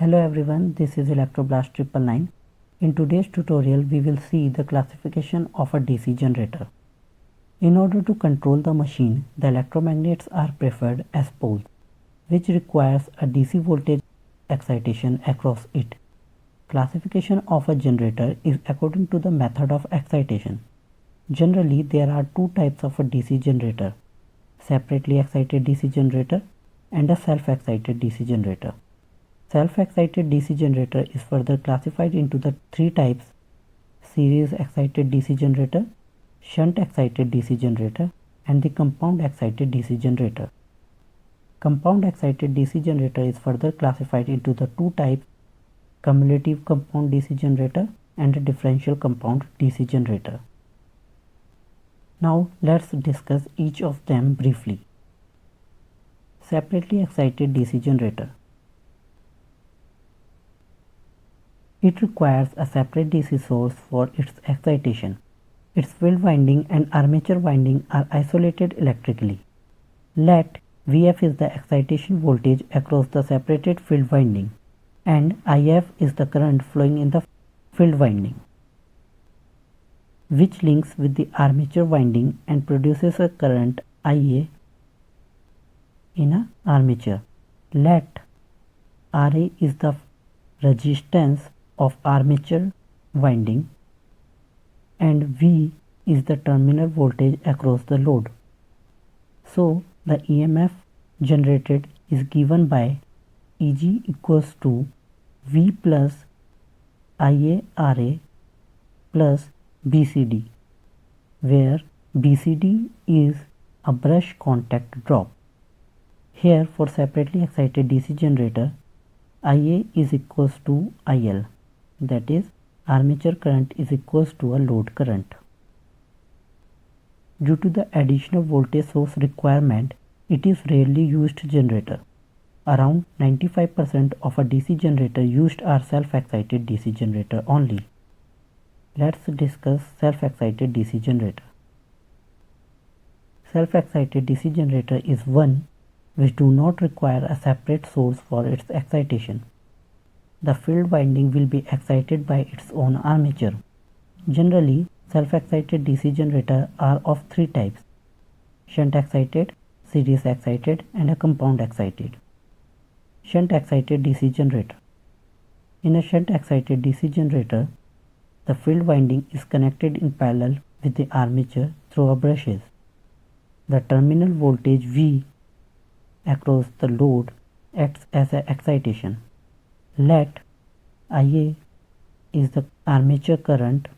Hello everyone, this is Electroblast 999. In today's tutorial, we will see the classification of a DC generator. In order to control the machine, the electromagnets are preferred as poles, which requires a DC voltage excitation across it. Classification of a generator is according to the method of excitation. Generally, there are two types of a DC generator: separately excited DC generator and a self-excited DC generator. Self-excited DC generator is further classified into the three types: series excited DC generator, shunt excited DC generator, and the compound excited DC generator. Compound excited DC generator is further classified into the two types: cumulative compound DC generator and a differential compound DC generator. Now let's discuss each of them briefly. Separately excited DC generator. It requires a separate DC source for its excitation. Its field winding and armature winding are isolated electrically. Let Vf is the excitation voltage across the separated field winding, and If is the current flowing in the field winding, which links with the armature winding and produces a current Ia in an armature. Let Ra is the resistance of armature winding, and V is the terminal voltage across the load. So the EMF generated is given by Eg equals to V plus IaRa plus BCD, where BCD is a brush contact drop. Here, for separately excited DC generator, Ia is equals to IL, that is, armature current is equals to a load current. Due to the additional voltage source requirement, it is rarely used generator. Around 95% of a DC generator used are self-excited DC generator only. Let's discuss self-excited DC generator. Self-excited DC generator is one which do not require a separate source for its excitation. The field winding will be excited by its own armature. Generally, self-excited DC generator are of three types: shunt excited, series excited, and a compound excited. Shunt excited DC generator. In a shunt excited DC generator, the field winding is connected in parallel with the armature through brushes. The terminal voltage V across the load acts as an excitation. Let Ia is the armature current,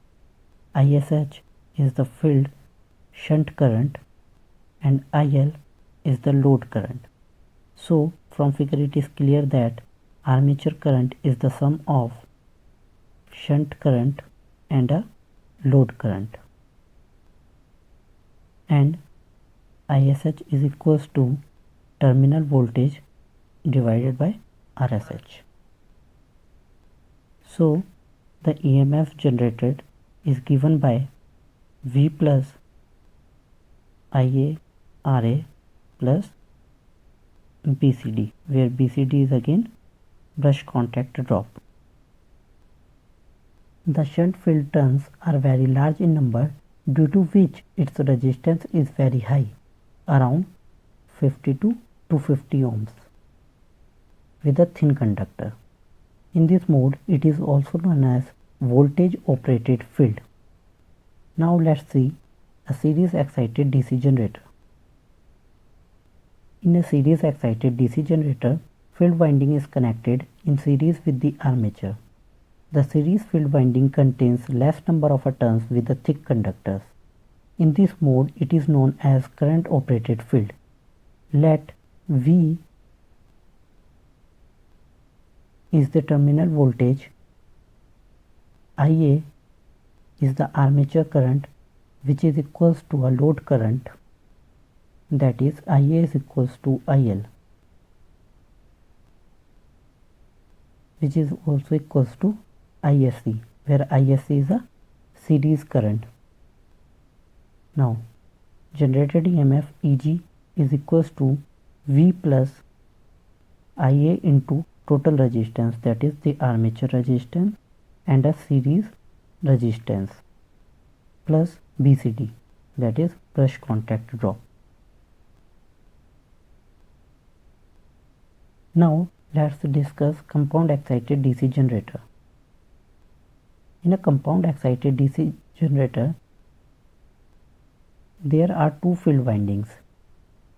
ISH is the field shunt current, and IL is the load current. So from figure it is clear that armature current is the sum of shunt current and a load current, and ISH is equals to terminal voltage divided by RSH. So the EMF generated is given by V plus IaRa plus BCD, where BCD is again brush contact drop. The shunt field turns are very large in number, due to which its resistance is very high, around 52 to 50 ohms, with a thin conductor. In this mode, it is also known as voltage operated field. Now let's see a series excited DC generator. In a series excited DC generator, field winding is connected in series with the armature. The series field winding contains less number of turns with the thick conductors. In this mode, it is known as current operated field. Let V is the terminal voltage, Ia is the armature current, which is equals to a load current, that is, Ia is equals to IL, which is also equals to ISC, where ISC is a series current. Now generated EMF Eg is equals to V plus Ia into total resistance, that is the armature resistance, and a series resistance plus BCD, that is brush contact drop. Now let's discuss compound excited DC generator. In a compound excited DC generator, there are two field windings,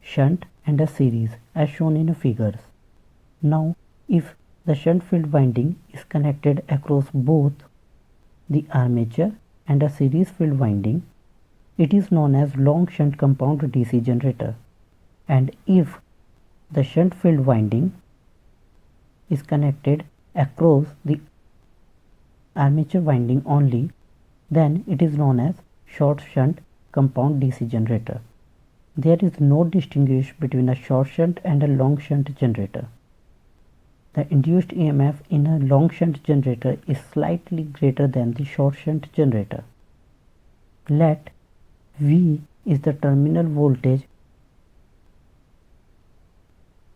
shunt and a series, as shown in figures. Now, if the shunt field winding is connected across both the armature and a series field winding, it is known as long shunt compound DC generator. And if the shunt field winding is connected across the armature winding only, then it is known as short shunt compound DC generator. There is no distinguish between a short shunt and a long shunt generator. The induced EMF in a long shunt generator is slightly greater than the short shunt generator. Let V is the terminal voltage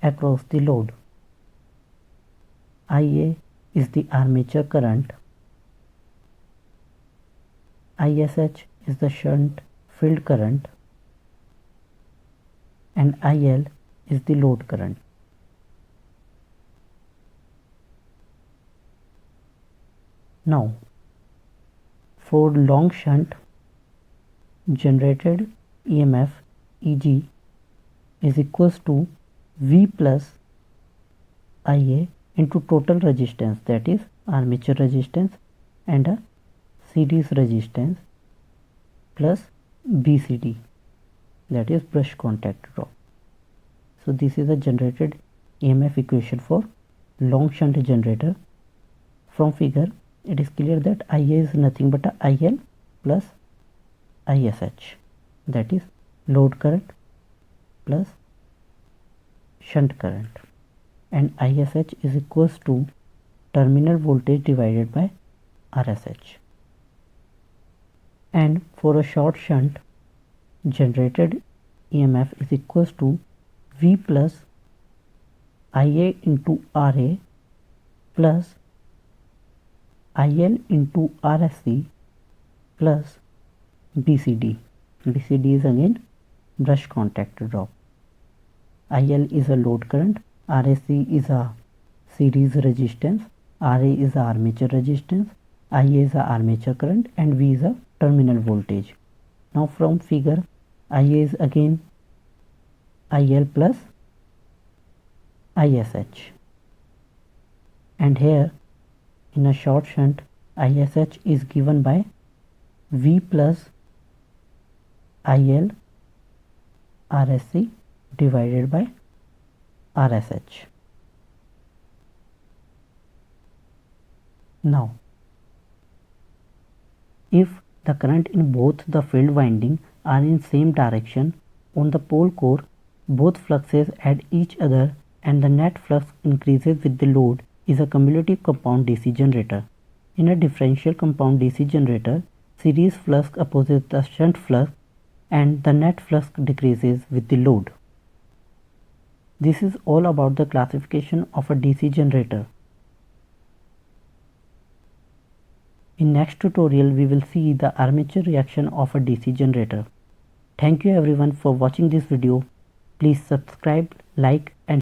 across the load. IA is the armature current. ISH is the shunt field current, and IL is the load current. Now, for long shunt, generated EMF EG is equals to V plus IA into total resistance, that is armature resistance, and a series resistance plus BCD, that is brush contact drop. So this is a generated EMF equation for long shunt generator. From figure, it is clear that IA is nothing but a IL plus ISH, that is load current plus shunt current, and ISH is equals to terminal voltage divided by RSH. And for a short shunt, generated EMF is equals to V plus IA into RA plus IL into RSC plus BCD. BCD is again brush contact drop. IL is a load current, RSC is a series resistance, RA is a armature resistance, IA is a armature current, and V is a terminal voltage. Now from figure, IA is again IL plus ISH, and here in a short shunt, ISH is given by V plus IL RSC divided by RSH. Now, if the current in both the field winding are in same direction on the pole core, both fluxes add each other and the net flux increases with the load, is a cumulative compound DC generator. In a differential compound DC generator, series flux opposes the shunt flux and the net flux decreases with the load. This is all about the classification of a DC generator. In next tutorial, we will see the armature reaction of a DC generator. Thank you everyone for watching this video. Please subscribe, like